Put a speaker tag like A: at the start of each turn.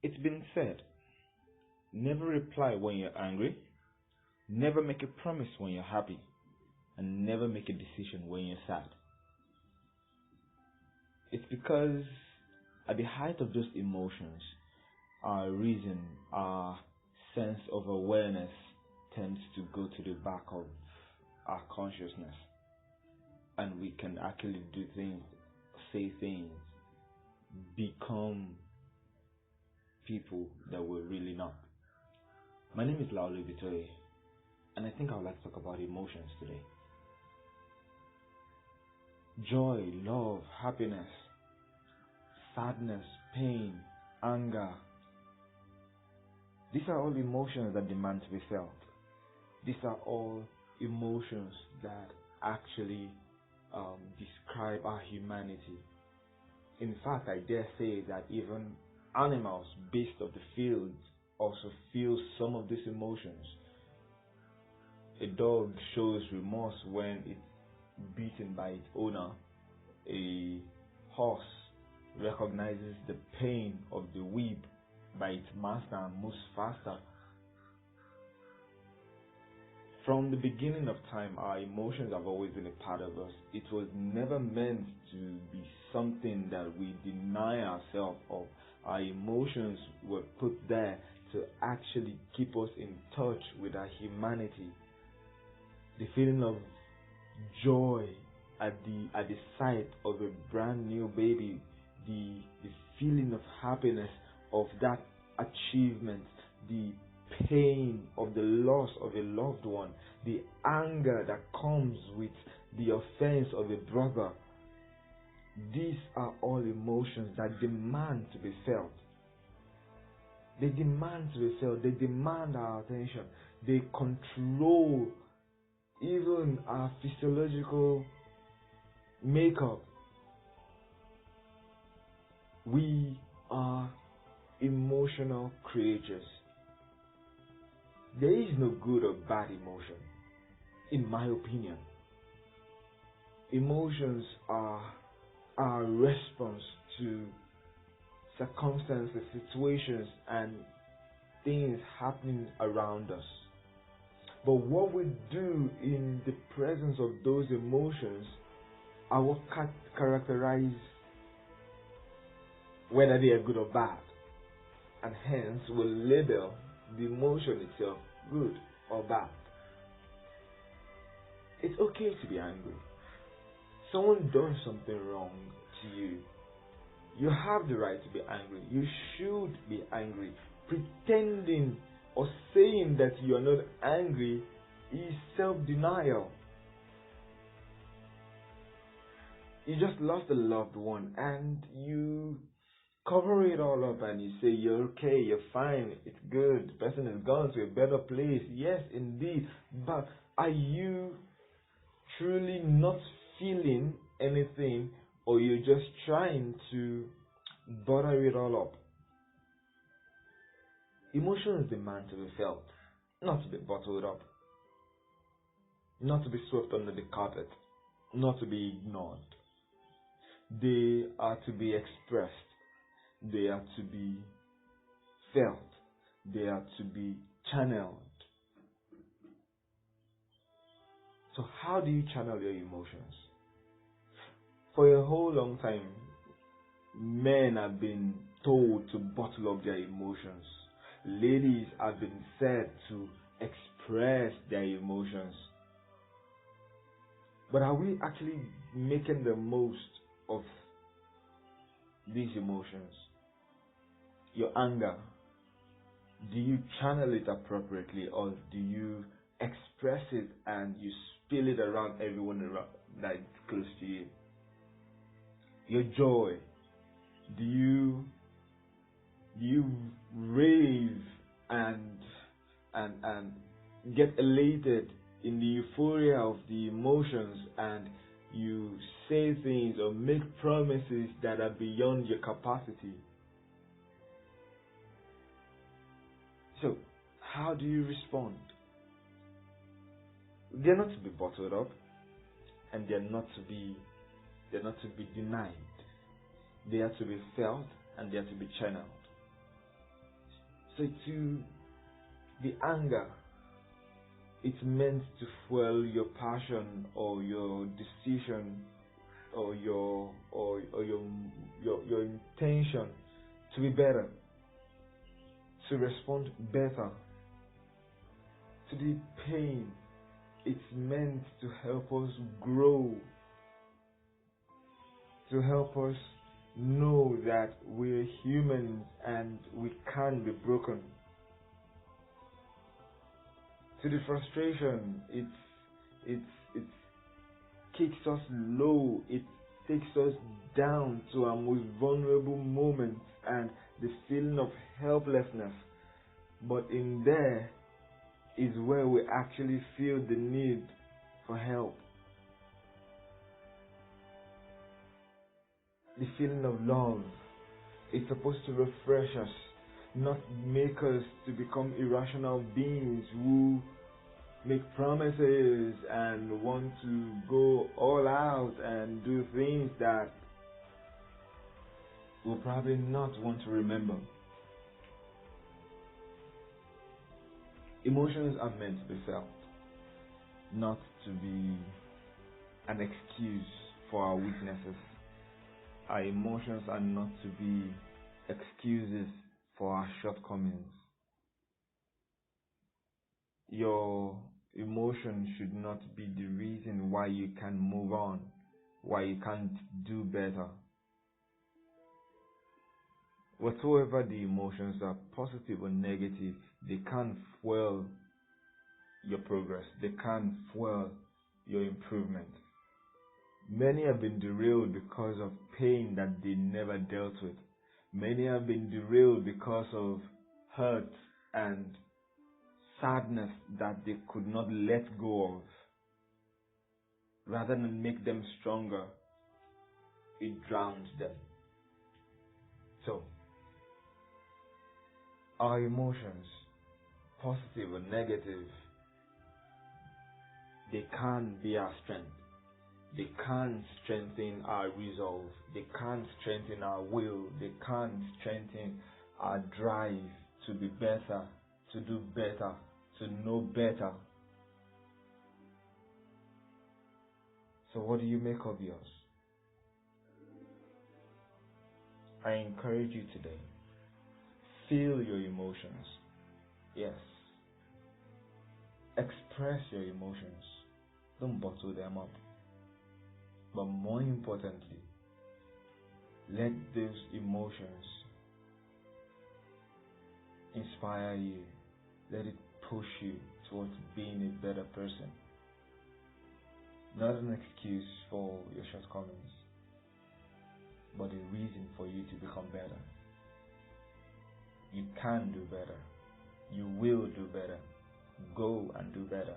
A: It's been said, never reply when you're angry, never make a promise when you're happy, and never make a decision when you're sad. It's because at the height of those emotions, our reason, our sense of awareness tends to go to the back of our consciousness, and we can actually do things, say things, become people that we're really not. My name is Laolu Bitoye, and I think I would like to talk about emotions today. Joy, love, happiness, sadness, pain, anger. These are all emotions that demand to be felt. These are all emotions that actually describe our humanity. In fact, I dare say that even animals, beasts of the field, also feel some of these emotions. A dog shows remorse when it's beaten by its owner. A horse recognizes the pain of the whip by its master and moves faster. From the beginning of time, our emotions have always been a part of us. It was never meant to be something that we deny ourselves of. Our emotions were put there to actually keep us in touch with our humanity. The feeling of joy at the sight of a brand new baby, the feeling of happiness of that achievement, the pain of the loss of a loved one, the anger that comes with the offense of a brother. These are all emotions that demand to be felt. They demand to be felt. They demand our attention. They control even our physiological makeup. We are emotional creatures. There is no good or bad emotion, in my opinion. Emotions are our response to circumstances, situations, and things happening around us. But what we do in the presence of those emotions are what characterize whether they are good or bad, and hence will label the emotion itself good or bad. It's okay to be angry. Someone does something wrong to you. You have the right to be angry. You should be angry. Pretending or saying that you are not angry is self-denial. You just lost a loved one and you cover it all up and you say you're okay, you're fine, it's good, the person is gone to a better place. Yes, indeed. But are you truly not feeling anything, or you're just trying to butter it all up? Emotions demand to be felt, not to be bottled up, not to be swept under the carpet, not to be ignored. They are to be expressed. They are to be felt. They are to be channeled. So how do you channel your emotions? For a whole long time, men have been told to bottle up their emotions. Ladies have been said to express their emotions. But are we actually making the most of these emotions? Your anger, do you channel it appropriately, or do you express it and you spill it around everyone around that's close to you? Your joy, do you rave and get elated in the euphoria of the emotions, and you say things or make promises that are beyond your capacity? So, how do you respond? They're not to be bottled up, and they're not to be denied. They are to be felt, and they are to be channeled. So to the anger, it's meant to fuel your passion or your decision or your intention to be better, to respond better. To the pain, it's meant to help us grow, to help us know that we're humans and we can be broken. To the frustration, it kicks us low, it takes us down to our most vulnerable moments and the feeling of helplessness. But in there is where we actually feel the need for help. The feeling of love is supposed to refresh us, not make us to become irrational beings who make promises and want to go all out and do things that we'll probably not want to remember. Emotions are meant to be felt, not to be an excuse for our weaknesses. Our emotions are not to be excuses for our shortcomings. Your emotion should not be the reason why you can move on, why you can't do better. Whatsoever the emotions are, positive or negative, they can't fuel your progress. They can't fuel your improvement. Many have been derailed because of pain that they never dealt with. Many have been derailed because of hurt and sadness that they could not let go of. Rather than make them stronger, it drowns them. So, our emotions, positive or negative, they can be our strength. They can strengthen our resolve. They can strengthen our will. They can strengthen our drive to be better, to do better, to know better. So what do you make of yours? I encourage you today. Feel your emotions. Yes. Express your emotions. Don't bottle them up. But more importantly, let those emotions inspire you. Let it push you towards being a better person. Not an excuse for your shortcomings, but a reason for you to become better. You can do better. You will do better. Go and do better.